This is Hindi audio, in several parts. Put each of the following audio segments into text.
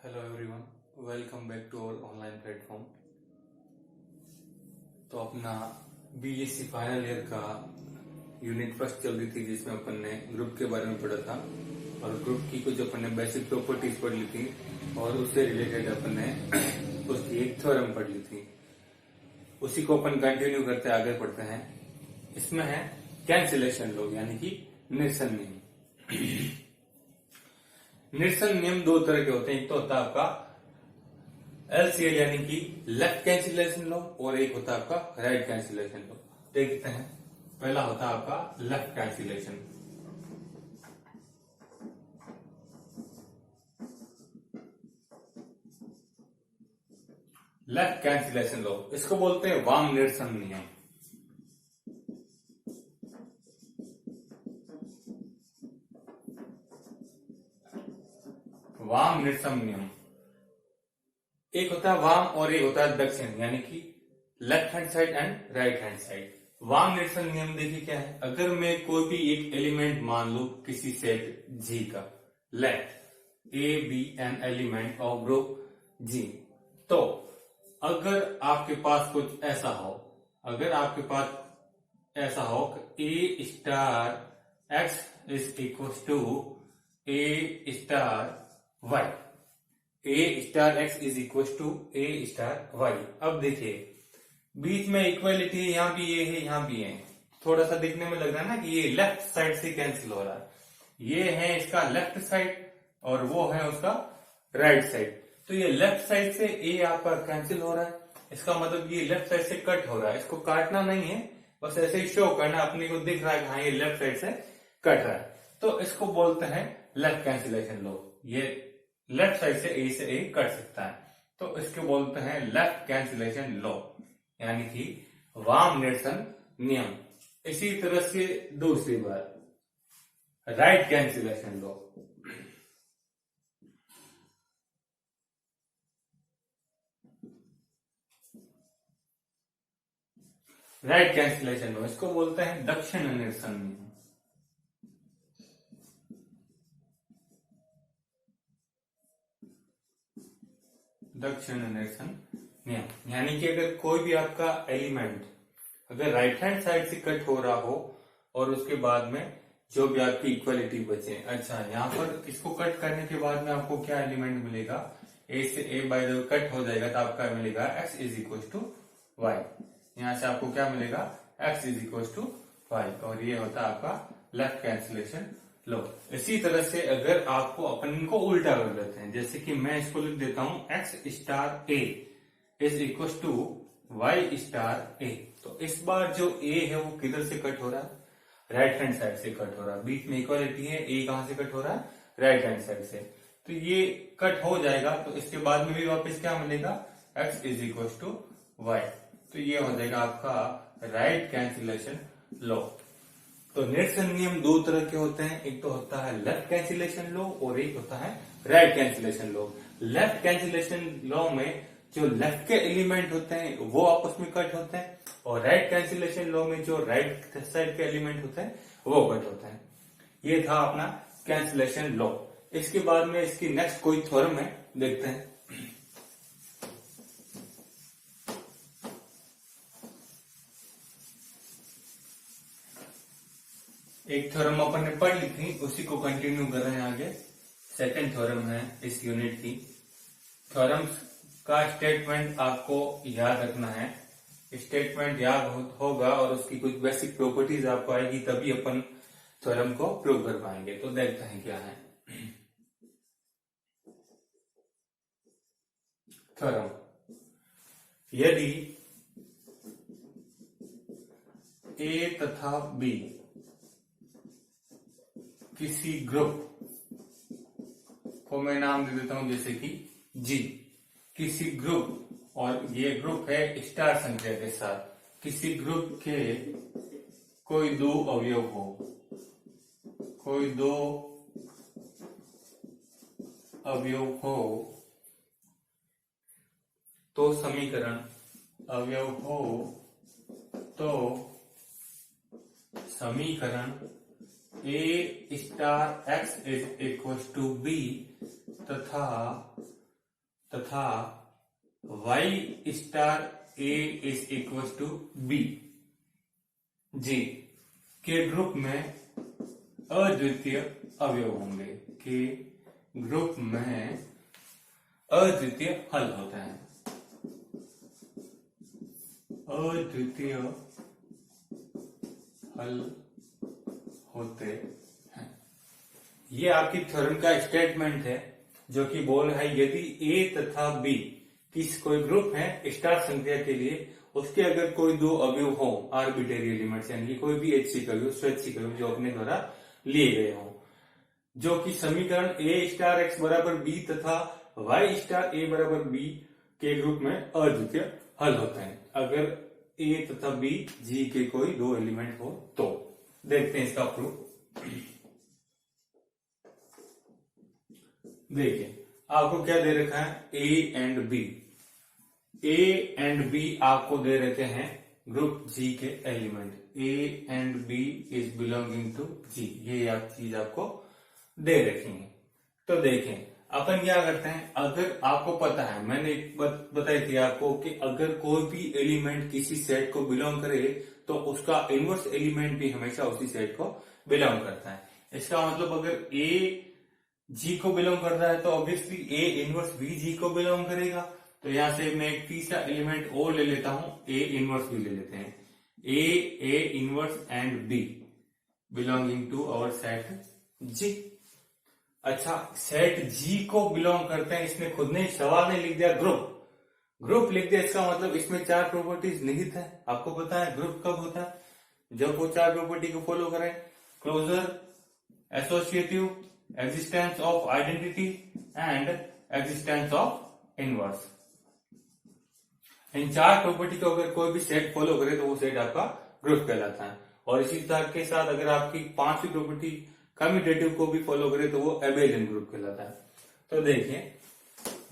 Hello everyone, welcome back to our online platform. तो अपना बीएससी फाइनल ईयर का यूनिट फर्स्ट चल रही थी, जिसमें अपन ने ग्रुप के बारे में पढ़ा था और ग्रुप की कुछ अपन ने बेसिक प्रॉपर्टीज पढ़ ली थी और उससे रिलेटेड अपन ने उसकी एक थ्योरम पढ़ ली थी। उसी को अपन कंटिन्यू करते आगे पढ़ते हैं। इसमें है कैंसिलेशन लॉ, यानी कि निरसन नियम। निरसन नियम दो तरह के होते हैं। एक तो होता है आपका एलसीएल यानी कि लेफ्ट कैंसिलेशन लॉ, और एक होता है आपका राइट कैंसिलेशन लॉ। देखते हैं, पहला होता है आपका left cancellation. Left cancellation law, इसको बोलते हैं वाम निरसन नियम। वाम निरसन नियम, एक होता है वाम और एक होता है दक्षिण, यानी कि left hand side and right hand side. वाम निरसन नियम देखिए क्या है। अगर मैं कोई भी एक एलिमेंट मान लू किसी सेट जी का, let A B an element of group G, तो अगर आपके पास कुछ ऐसा हो, अगर आपके पास ऐसा हो कि A star X is equal to A star Y, A star X is equal to A star Y. अब देखिए बीच में इक्वलिटी है, यहां भी ये है यहां भी है। थोड़ा सा देखने में लग रहा है ना कि ये लेफ्ट साइड से कैंसिल हो रहा है। ये है इसका लेफ्ट साइड और वो है उसका राइट साइड। तो ये लेफ्ट साइड से ए आपका कैंसिल हो रहा है, इसका मतलब ये लेफ्ट साइड से कट हो रहा है। इसको काटना नहीं है, बस ऐसे ही शो करना, अपने को दिख रहा है कि हाँ ये लेफ्ट साइड से कट रहा है। तो इसको बोलते हैं लेफ्ट कैंसिलेशन लॉ। ये लेफ्ट साइड से ए कट सकता है, तो इसको बोलते हैं लेफ्ट कैंसिलेशन लॉ, यानी कि वाम निरसन नियम। इसी तरह से दूसरी बात right cancellation law. Right cancellation law, इसको बोलते हैं दक्षिण निरसन नियम। दक्षिण निरसन नियम, यानी कि अगर कोई भी आपका एलिमेंट अगर राइट हैंड साइड से कट हो रहा हो और उसके बाद में जो भी आपकी इक्वलिटी बचे, अच्छा यहाँ पर इसको कट करने के बाद में आपको क्या एलिमेंट मिलेगा, ए से ए बाय द कट हो जाएगा तो आपका मिलेगा X is equal to Y. यहां से आपको क्या मिलेगा, X is equal to Y, और ये होता है आपका लेफ्ट कैंसिलेशन लो। इसी तरह से अगर आपको अपन इनको उल्टा कर देते हैं, जैसे कि मैं इसको लिख देता हूं X star A is equal to Y star A, तो इस बार जो ए है वो किधर से कट हो रहा है, राइट हैंड साइड से कट हो रहा है। बीच में इक्वालिटी है, ए कहां से कट हो रहा है, राइट हैंड साइड से। तो ये कट हो जाएगा, तो इसके बाद में भी वापस क्या मिलेगा, X is equal to Y. तो ये हो जाएगा आपका राइट कैंसिलेशन लॉ। तो निरसन नियम दो तरह के होते हैं, एक तो होता है लेफ्ट कैंसिलेशन लॉ और एक होता है right cancellation law. Left cancellation law में जो लेफ्ट के एलिमेंट होते हैं वो आपस में कट होते हैं, और राइट कैंसिलेशन लॉ में जो राइट साइड के एलिमेंट होते हैं वो कट होते हैं। ये था अपना कैंसिलेशन लॉ। इसके बाद में इसकी नेक्स्ट कोई थ्योरम है, देखते हैं। एक थ्योरम अपन ने पढ़ ली थी, उसी को कंटिन्यू कर रहे हैं आगे। सेकंड थ्योरम है इस यूनिट की। थ्योरम्स का स्टेटमेंट आपको याद रखना है। स्टेटमेंट याद होगा और उसकी कुछ बेसिक प्रॉपर्टीज आपको आएगी, तभी अपन थ्योरम को प्रूव कर पाएंगे। तो देखते हैं क्या है थ्योरम। यदि ए तथा बी किसी ग्रुप को मैं नाम दे देता हूं, जैसे कि जी, किसी ग्रुप, और ये ग्रुप है स्टार संख्या के साथ, किसी ग्रुप के कोई दो अवयव हो, कोई दो अवयव हो, तो समीकरण अवयव हो तो समीकरण A star X is equal to B तथा तथा y star a is equal to b G के ग्रुप में अद्वितीय अवयव होंगे, के ग्रुप में अद्वितीय हल होता है, अद्वितीय हल होते हैं। ये आपकी थ्योरम का स्टेटमेंट है जो कि बोल रहा है यदि ए तथा बी किस कोई ग्रुप है स्टार संख्या के लिए, उसके अगर कोई दो अवयव हो आर्बिट्रेरी एलिमेंट्स यानी कि कोई भी ऐच्छिक अवयव स्वैच्छिक अवयव जो अपने द्वारा लिए गए हो, जो कि समीकरण ए स्टार एक्स बराबर बी तथा वाई स्टार ए बराबर बी के ग्रुप में अद्वितीय हल होता है अगर ए तथा बी जी के कोई दो एलिमेंट हो तो। देखते हैं इसका प्रूफ। देखिए आपको क्या दे रखा है, A and B, A and B आपको दे रखे हैं ग्रुप जी के element, A and B is belonging to G, ये आप चीज आपको दे रखी है। तो देखें अपन क्या करते हैं, अगर आपको पता है मैंने एक बात बताई थी आपको कि अगर कोई भी एलिमेंट किसी सेट को बिलोंग करे तो उसका इनवर्स एलिमेंट भी हमेशा उसी सेट को बिलोंग करता है। इसका मतलब अगर ए जी को बिलोंग कर रहा है तो ऑब्वियसली ए इनवर्स बी जी को बिलोंग करेगा। तो यहां से मैं एक तीसरा एलिमेंट और ले लेता हूं, ए इनवर्स भी ले लेते हैं, A inverse and B belonging to our set G. अच्छा सेट जी को बिलोंग करते हैं, इसने खुद ने सवाल में लिख दिया ग्रुप लिख दिया, इसका मतलब इसमें चार प्रॉपर्टीज निहित है। आपको पता है ग्रुप कब होता है, जब वो चार प्रॉपर्टी को फॉलो करें, closure, associative, existence of identity and existence of inverse. इन चार प्रॉपर्टी को अगर कोई भी सेट फॉलो करे तो वो सेट आपका ग्रुप कहलाता है। और इसी तरह के साथ अगर आपकी पांचवी प्रॉपर्टी कम्यूटेटिव को भी फॉलो करे तो वो एबेलियन ग्रुप कहलाता है। तो देखिए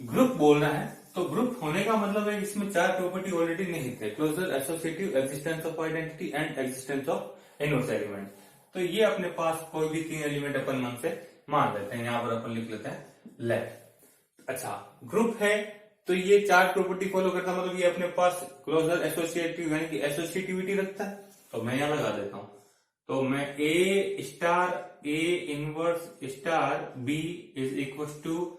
ग्रुप बोलना है तो ग्रुप होने का मतलब है इसमें चार प्रॉपर्टी ऑलरेडी निहित है, closure, associative, existence of identity and existence of inverse element. तो ये अपने पास कोई भी तीन एलिमेंट अपन मन से मान लेते हैं, यहां पर अपन लिख लेते हैं लेट। अच्छा ग्रुप है तो ये चार प्रॉपर्टी फॉलो करता मतलब ये अपने पास क्लोजर, एसोसिएटिव यानी कि एसोसिएटिविटी रखता है। तो मैं यहां लगा देता हूं, तो मैं A star A inverse star B is equal to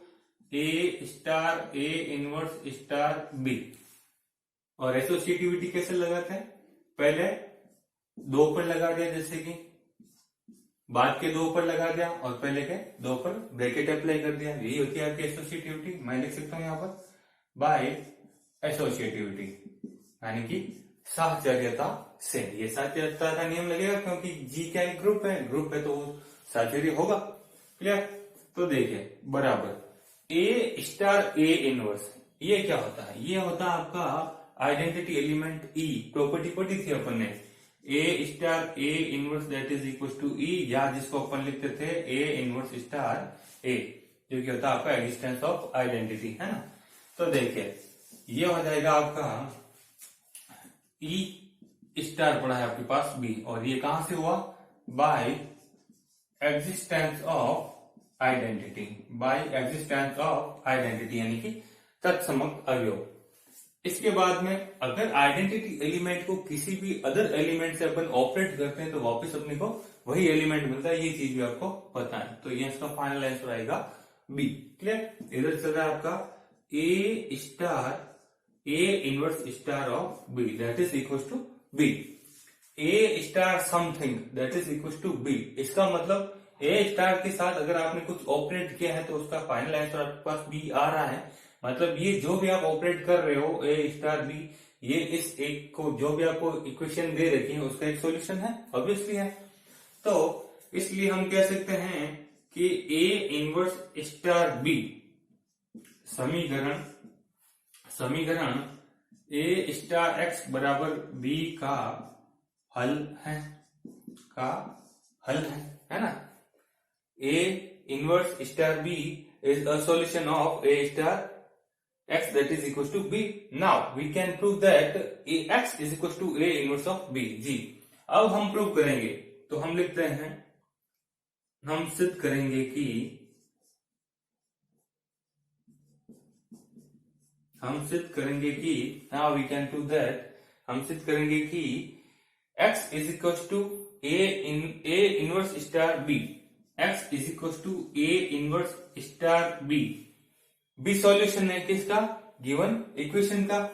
A star A inverse star B. और एसोसिएटिविटी कैसे लगाते हैं, पहले दो पर लगा दिया, जैसे कि बाद के दो पर लगा दिया और पहले के दो पर ब्रैकेट अप्लाई कर दिया, यही होती है आपकी एसोसिएटिविटी। मैं लिख सकता हूं यहां पर बाय एसोसिएटिविटी यानी कि साहचर्यता से। ये साहचर्यता का नियम लगेगा क्योंकि जी क्या है, ग्रुप है तो वो साहचर्य होगा। क्लियर। तो देखिए बराबर ए स्टार ए इनवर्स, ये क्या होता है, ये होता है आपका आइडेंटिटी एलिमेंट ई। प्रॉपर्टी पढ़ी थी अपन ने, A star A inverse that is equal to E, या जिसको अपन लिखते थे ए इनवर्स स्टार ए, जो कि होता है आपका एग्जिस्टेंस ऑफ आइडेंटिटी, है ना। तो देखिए ये हो जाएगा आपका ई स्टार पड़ा है आपके पास बी, और ये कहां से हुआ, by existence of identity, by existence of identity यानी कि तत्समक अवयव। इसके बाद में अगर आइडेंटिटी एलिमेंट को किसी भी अदर एलिमेंट से अपन ऑपरेट करते हैं तो वापस अपने को वही एलिमेंट मिलता है, ये चीज भी आपको पता है। तो ये इसका फाइनल आंसर आएगा बी। क्लियर। इधर चल रहा है आपका A star A inverse star of B that is equal to B, A star something that is equal to B. इसका मतलब ए स्टार के साथ अगर आपने कुछ ऑपरेट किया है तो उसका फाइनल आंसर आपके पास बी आ रहा है। मतलब ये जो भी आप ऑपरेट कर रहे हो ए स्टार बी, ये इस एक को जो भी आपको इक्वेशन दे रखी है उसका एक सॉल्यूशन है, ऑब्वियसली है। तो इसलिए हम कह सकते हैं कि ए इनवर्स स्टार बी समीकरण ए स्टार एक्स बराबर बी का हल है, है ना। A inverse star B is a solution of a star x that is equals to b. Now we can prove that x is equals to a inverse of b. जी अब हम प्रूव करेंगे, तो हम लिखते हैं, हम सिद्ध करेंगे कि हम सिद्ध करेंगे कि now we can do that, हम सिद्ध करेंगे कि x is equal to A inverse star B, x is equal to A inverse star B. B solution है किसका? गिवन इक्वेशन का,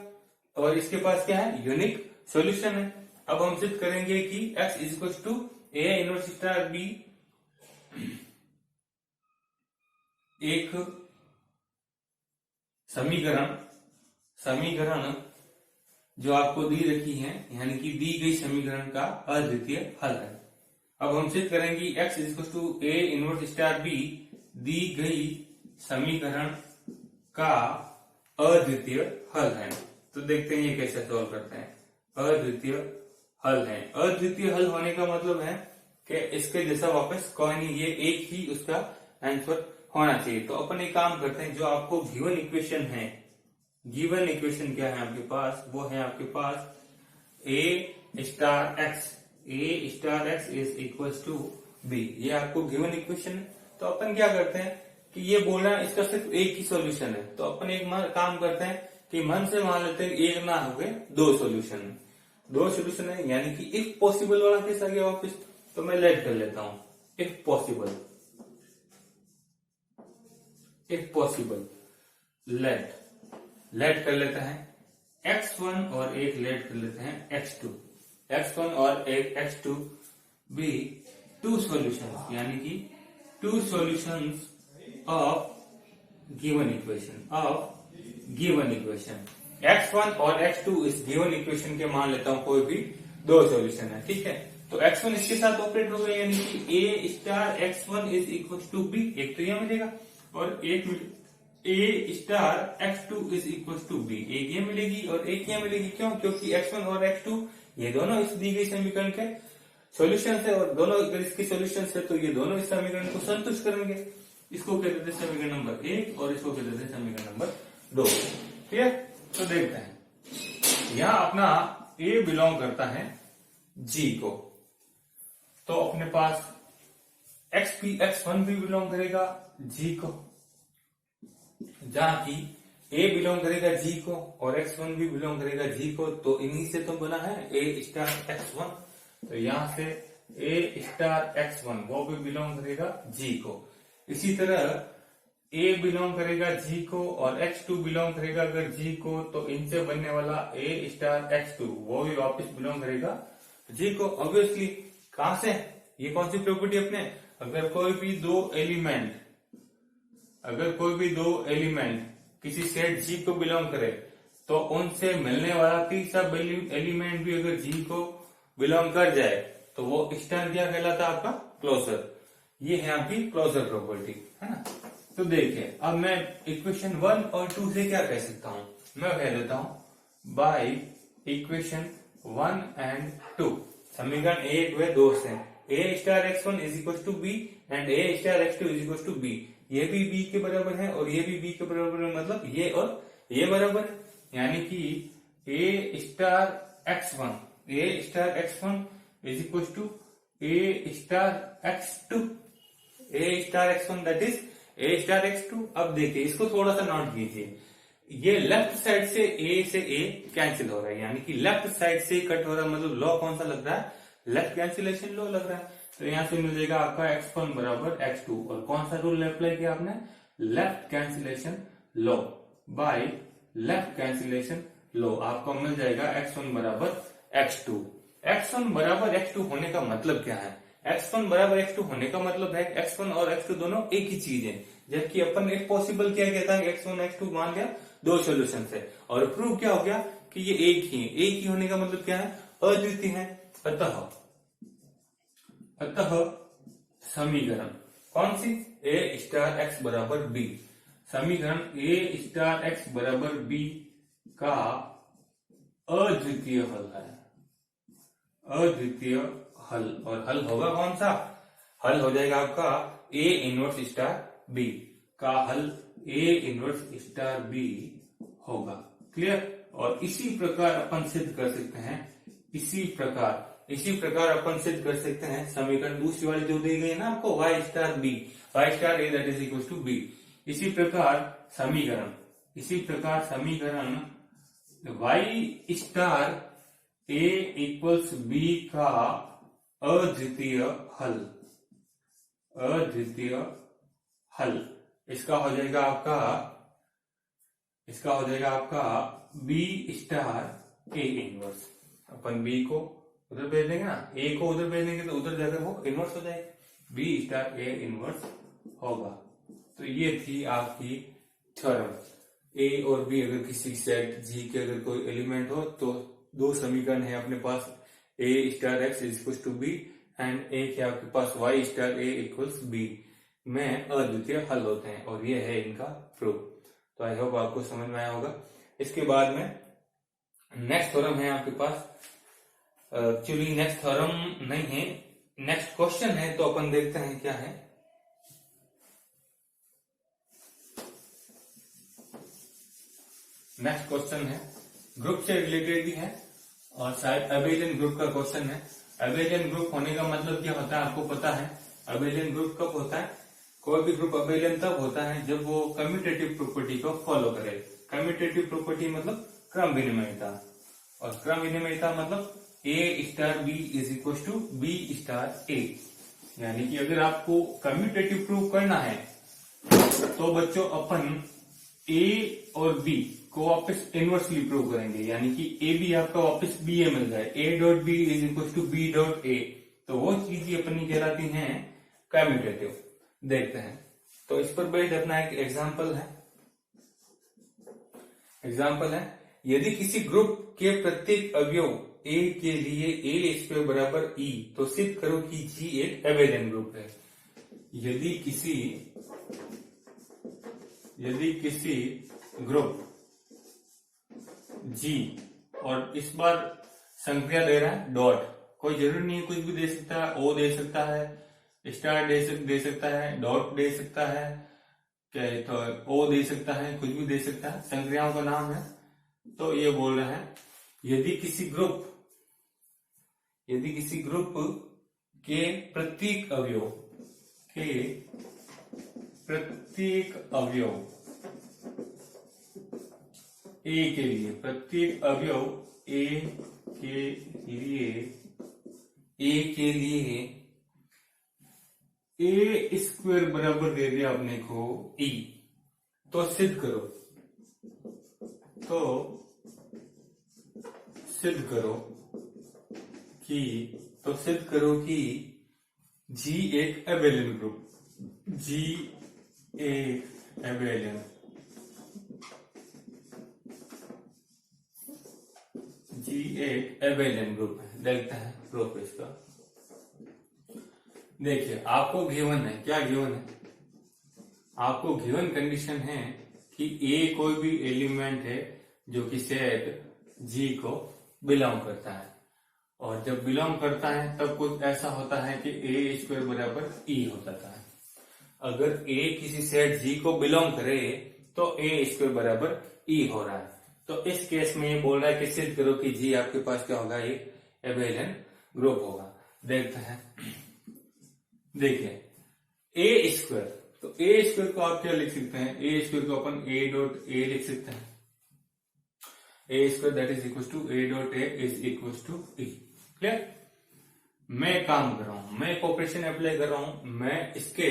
और इसके पास क्या है? यूनिक सॉल्यूशन है। अब हम सिद्ध करेंगे कि x is equal to A inverse star B एक समीकरण जो आपको दी रखी है, यानी कि दी गई समीकरण का अद्वितीय हल है। अब हम सिद्ध करेंगे x is equal to A inverse star B दी गई समीकरण का अद्वितीय हल है। तो देखते हैं ये कैसे सॉल्व करते हैं। अद्वितीय हल है, अद्वितीय हल होने का मतलब है कि इसके जैसा वापस कोई नहीं, ये एक ही उसका आंसर होना चाहिए। तो अपन एक काम करते हैं, जो आपको गिवन इक्वेशन है, गिवन इक्वेशन क्या है आपके पास? वो है आपके पास A star X is equal to B. ये आपको गिवन इक्वेशन है। तो अपन क्या करते हैं कि ये बोलना है इसका सिर्फ एक ही सॉल्यूशन है, तो अपन एक काम करते हैं कि मन से मान लेते हैं एक ना हो गए दो सॉल्यूशन है, यानी कि इफ पॉसिबल वाला केस आ गया वापस, तो मैं लेट कर लेता हूं इफ पॉसिबल लेट कर लेते हैं x1 और एक लेट कर लेते हैं x2 और एक x2 भी टू सॉल्यूशंस, यानी कि two solutions of given equation x1 और x2 इस गिवन इक्वेशन के मान लेता हूं कोई भी दो सॉल्यूशन है, ठीक है। तो x1 इसके साथ ऑपरेट हो गया, यानी कि a star x1 is equal to b, एक तो यह मिलेगा और एक a star x2 is equal to b, एक ये मिलेगी और एक ये मिलेगी। क्यों? क्योंकि x1 और x2 ये दोनों इस दी गई समीकरण के सॉल्यूशन है, और दोनों अगर इसके सॉल्यूशन है तो ये दोनों इस समीकरण को संतुष्ट करेंगे। इसको कहते थे समीकरण नंबर 1 और इसको कहते थे समीकरण नंबर 2, ठीक है। तो देखते हैं, यहां अपना a बिलोंग करता है g को, तो अपने पास x1 भी बिलोंग करेगा g को, जहां की a बिलोंग करेगा g को और x1 भी बिलोंग करेगा g को, तो इन्हीं से तो बना है a स्टार x1। तो यहां से a स्टार x1 वो भी बिलोंग करेगा g को। इसी तरह a बिलोंग करेगा g को और x2 बिलोंग करेगा अगर g को, तो इनसे बनने वाला a स्टार x2 वो भी वापस बिलोंग करेगा g को। ऑब्वियसली कहां से? ये कौन सी प्रॉपर्टी अपने, अगर कोई भी दो एलिमेंट किसी सेट G को बिलोंग करे, तो उनसे मिलने वाला तीसरा एलिमेंट भी अगर G को बिलोंग कर जाए, तो वो स्टार क्या कहलाता है? आपका क्लोजर। ये है आपकी क्लोजर प्रॉपर्टी, है ना। तो देखिए, अब मैं इक्वेशन 1 और 2 से क्या कह सकता हूं? मैं कह देता हूं बाय इक्वेशन 1 एंड 2, समीकरण 1 व 2 से a star x1 is equal to b and a star x2 is equal to B. ये भी b के बराबर है और ये भी b के बराबर है, मतलब ये और ये बराबर है, यानी कि a star x1 is equal to a star x1 that is a star x2। अब देखिए, इसको थोड़ा सा नोट कीजिए, ये लेफ्ट साइड से a से a कैंसिल हो रहा है, यानी कि लेफ्ट साइड से कट हो रहा है, मतलब लॉ कौन सा लग रहा है? लेफ्ट कैंसिलेशन लॉ लग रहा है। तो यहां से मिल जाएगा आपका x1 बराबर x2, और कौन सा रूल अप्लाई किया आपने? Left cancellation law. By left cancellation law आपको मिल जाएगा x1 बराबर x2। x1 बराबर x2 होने का मतलब क्या है? x1 बराबर x2 होने का मतलब है x1 और x2 दोनों एक ही चीज है, जबकि अपन एक पॉसिबल क्या कहता है? x1 x2 मान लिया दो सॉल्यूशन है, और प्रूव क्या हो गया कि ये एक ही होने का मतलब क्या है? अद्वितीय है। अतः समीकरण कौन सी? a स्टार x बराबर b, समीकरण a स्टार x बराबर b का अद्वितीय हल है, अद्वितीय हल। और हल होगा कौन सा? हल हो जाएगा आपका a इनवर्स स्टार b का हल a इनवर्स स्टार b होगा। क्लियर? और इसी प्रकार अपन सिद्ध कर सकते हैं, इसी प्रकार अपन सिद्ध कर सकते हैं समीकरण दूसरी वाली जो दी गई है ना आपको, y star a that is equal to b। इसी प्रकार इसी प्रकार समीकरण y star a equals b का अद्वितीय हल इसका हो जाएगा आपका b स्टार a इनवर्स। अपन b को उधर भेज देंगे ना, a को उधर भेज देंगे तो उधर जाकर वो इनवर्स हो जाएगा, b स्टार a इनवर्स होगा। तो ये थी आपकी थ्योरम। a और b अगर किसी सेट g के अगर कोई एलिमेंट हो तो दो समीकरण है अपने पास, a star x equals to b and एक है आपके पास y star a equals b में अद्वितीय हल होते हैं, और ये है इनका प्रूफ। तो आई होप आपको समझ में आया होगा। इसके बाद में नेक्स्ट थ्योरम है आपके पास, एक्चुअली नेक्स्ट थ्योरम नहीं है, नेक्स्ट क्वेश्चन है, तो अपन देखते हैं क्या है। नेक्स्ट क्वेश्चन है, ग्रुप से रिलेटेड ही है और शायद अबेलियन ग्रुप का क्वेश्चन है। अबेलियन ग्रुप होने का मतलब क्या होता है आपको पता है। अबेलियन ग्रुप कब होता है, कोई भी ग्रुप अबेलियन तब होता है जब वो कम्यूटेटिव प्रॉपर्टी को फॉलो करे। कम्यूटेटिव प्रॉपर्टी मतलब क्रम विनिमयता, और क्रम विनिमयता मतलब a star b is equal to b star a। यानी कि अगर आपको कम्यूटेटिव प्रूव करना है तो बच्चों अपन a और b को वापस इनवर्सली प्रूव करेंगे, यानी कि a b आपका वापस b a मिल जाए, a dot b is equal to b dot a, तो वो चीज अपनी कहलाती है कम्यूटेटिव। देखते हैं, तो इस पर बेस्ड अपना एक एग्जांपल है, यदि किसी ग्रुप के प्रत्येक अवयव a के लिए a स्क्वायर बराबर e, तो सिद्ध करो कि g एक एबेलियन ग्रुप है। यदि किसी ग्रुप g, और इस बार संख्या दे रहा है डॉट, कोई जरूरी नहीं है, कुछ भी दे सकता है, o दे सकता है, स्टार दे सकता है, डॉट दे सकता है, क्या है तो o दे सकता है, कुछ भी दे सकता है, संख्याओं का नाम है। तो ये बोल रहे हैं यदि किसी ग्रुप के प्रत्येक अवयव a के लिए, प्रत्येक अवयव a के लिए a स्क्वायर बराबर दे दिया अपने को e, तो सिद्ध करो कि g एक एबेलियन ग्रुप, एबेलियन ग्रुप है। देखते हैं प्रूफ इसका। देखिए आपको गिवन है, क्या गिवन है, आपको गिवन कंडीशन है कि a कोई भी एलिमेंट है जो कि सेट g को बिलोंग करता है, और जब बिलोंग करता है तब कुछ ऐसा होता है कि a स्क्वायर बराबर e हो जाता है। अगर a किसी सेट g को बिलोंग करे तो a स्क्वायर बराबर e हो रहा है। तो इस केस में ये बोल रहा है कि सिद्ध करो कि g आपके पास क्या होगा, एक एबेलियन ग्रुप होगा। देखते हैं, देखिए a स्क्वायर, तो a स्क्वायर को आप क्या लिख सकते हैं, a स्क्वायर को अपन a डॉट a लिख सकते हैं, a square that is equal to a dot a is equal to e। Clear. मैं काम कर रहा हूं, मैं एक ऑपरेशन अप्लाई कर रहा हूं, मैं इसके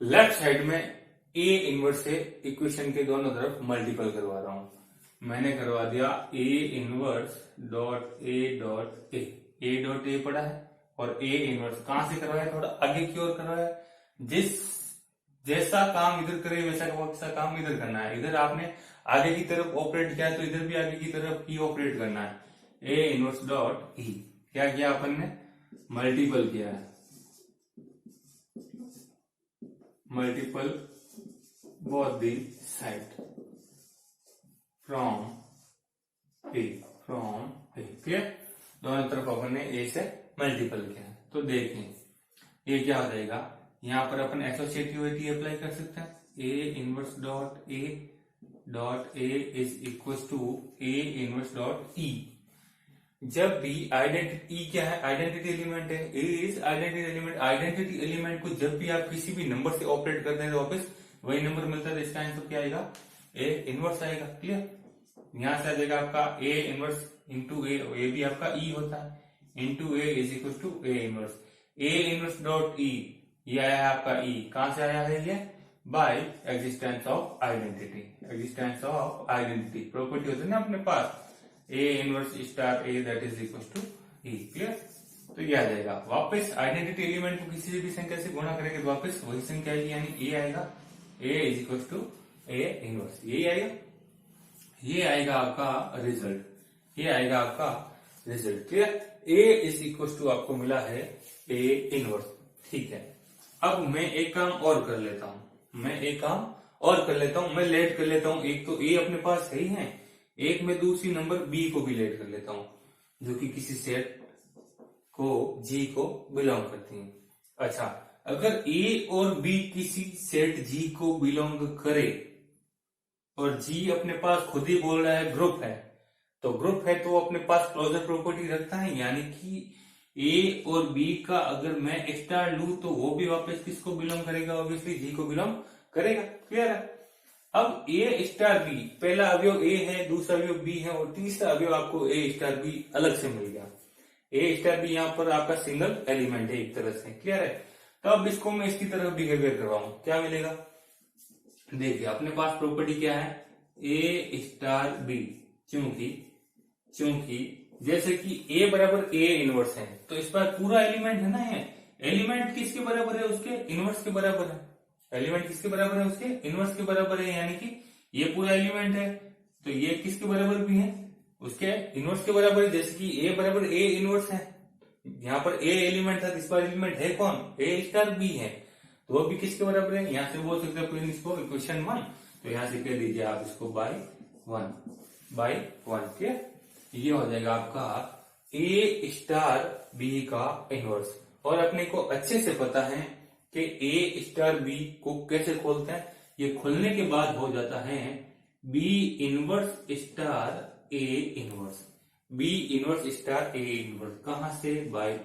लेफ्ट साइड में a इनवर्स से इक्वेशन के दोनों तरफ मल्टीपल करवा रहा हूं। मैंने करवा दिया a inverse dot a dot a पड़ा है, और a इनवर्स कहां से करवाया, थोड़ा आगे की ओर करवाया। जैसा काम इधर करे वैसा काम इधर करना है। इधर आपने आगे की तरफ ऑपरेट किया तो इधर भी आगे की तरफ ही ऑपरेट करना है। a इनवर्स डॉट e, क्या किया अपन ने, मल्टीपल किया है, multiple both the side from a, clear. दोनों तरफ अपन ने a से मल्टीपल किया है। तो देखें ये क्या हो जाएगा, यहाँ पर अपन एसोसिएटिविटी अप्लाई कर सकते हैं, a inverse dot a is equal to a inverse dot e। जब भी आइडेंटिटी क्या है, आइडेंटिटी एलिमेंट है, a is identity element. Identity element को जब भी आप किसी भी नंबर से ऑपरेट करते हैं तो वापस वही नंबर मिलता है, तो इसका आंसर क्या आएगा, ए इनवर्स आएगा। क्लियर? यहां से आ जाएगा आपका ए इनवर्स इंटू ए भी आपका ई होता है, into a is equal to A inverse. A inverse dot e, ये आया है आपका ई, कहां से आया है ये? By existence of identity. Existence of identity property होती है ना अपने पास, A inverse star A that is equal to E. Clear? तो ये आ जाएगा वापस आइडेंटिटी एलिमेंट को किसी भी संख्या से गुणा करेंगे तो वापस वही संख्या आएगी, यानी ए आएगा, A is equal to A inverse, यही आएगा। ये आएगा आपका रिजल्ट, ये आएगा आपका result. Clear? A is equal to आपको मिला है ए इनवर्स। ठीक है, अब मैं एक काम और कर लेता हूं, मैं लेट कर लेता हूं। एक तो ए अपने पास सही है, एक मैं दूसरी नंबर बी को भी लेट कर लेता हूं, जो कि किसी सेट को जी को बिलोंग करती है। अच्छा, अगर ए और बी किसी सेट जी को बिलोंग करे और जी अपने पास खुद ही बोल रहा है ग्रुप है, तो ग्रुप है तो अपने पास क्लोजर प्रॉपर्टी रखता है, यानी कि ए और बी का अगर मैं स्टार लू तो वो भी वापस किसको बिलोंग करेगा? ऑब्वियसली जी को बिलोंग करेगा। क्लियर है? अब ए स्टार बी, पहला अवयव ए है, दूसरा अवयव बी है और तीसरा अवयव आपको ए स्टार बी अलग से मिल गया। ए स्टार बी यहाँ पर आपका सिंगल एलिमेंट है एक तरह से। क्लियर है? तो अब इसको मैं इसकी तरफ बिहेवियर करवाऊं, क्या मिलेगा? देखिए अपने पास प्रॉपर्टी क्या है? ए स्टार बी, चूंकि जैसे कि ए बराबर ए इनवर्स है, तो इस पर पूरा एलिमेंट है ना, ये एलिमेंट किसके बराबर है? उसके इनवर्स के बराबर है। एलिमेंट किसके बराबर है? उसके इनवर्स के बराबर है, यानी कि ये पूरा एलिमेंट है तो ये किसके बराबर भी है? उसके इनवर्स के बराबर है। जैसे कि ए बराबर ए इनवर्स है, यहाँ पर ए एलिमेंट था, इस पर एलिमेंट है कौन? ए स्टार बी है, तो वो भी किसके बराबर है? यहाँ से बोल सकते हैं इसको इक्वेशन 1, तो यहाँ से कह दीजिए आप इसको बाय 1। ठीक है, ये हो जाएगा आपका ए स्टार बी का इनवर्स। और अपने को अच्छे से पता है कि ए स्टार बी को कैसे खोलते हैं, ये खोलने के बाद हो जाता है बी इनवर्स स्टार ए इनवर्स। बी इनवर्स स्टार ए इनवर्स कहां से? बाय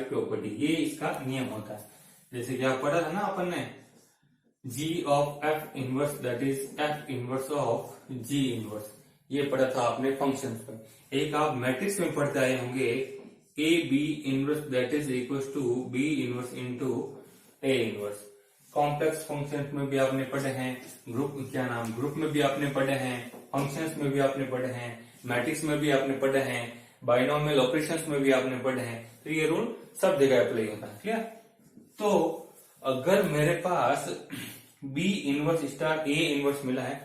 प्रॉपर्टी, ये इसका नियम होता है। जैसे कि आप पढ़ा था ना अपन ने, G of F inverse that is F inverse of G inverse, ये पढ़ा था आपने फंक्शंस पर। एक आप मैट्रिक्स में पढ़ते आए होंगे a b inverse that is equal to b inverse into a inverse. Complex functions में भी आपने पढ़े हैं, ग्रुप में भी आपने पढ़े हैं, फंक्शंस में भी आपने पढ़े हैं, मैट्रिक्स में भी आपने पढ़े हैं, बाइनोमियल ऑपरेशंस में भी आपने पढ़े हैं। तो ये रूल सब जगह अप्लाई होता है। क्लियर? तो अगर मेरे पास बी इनवर्स स्टार ए इनवर्स मिला है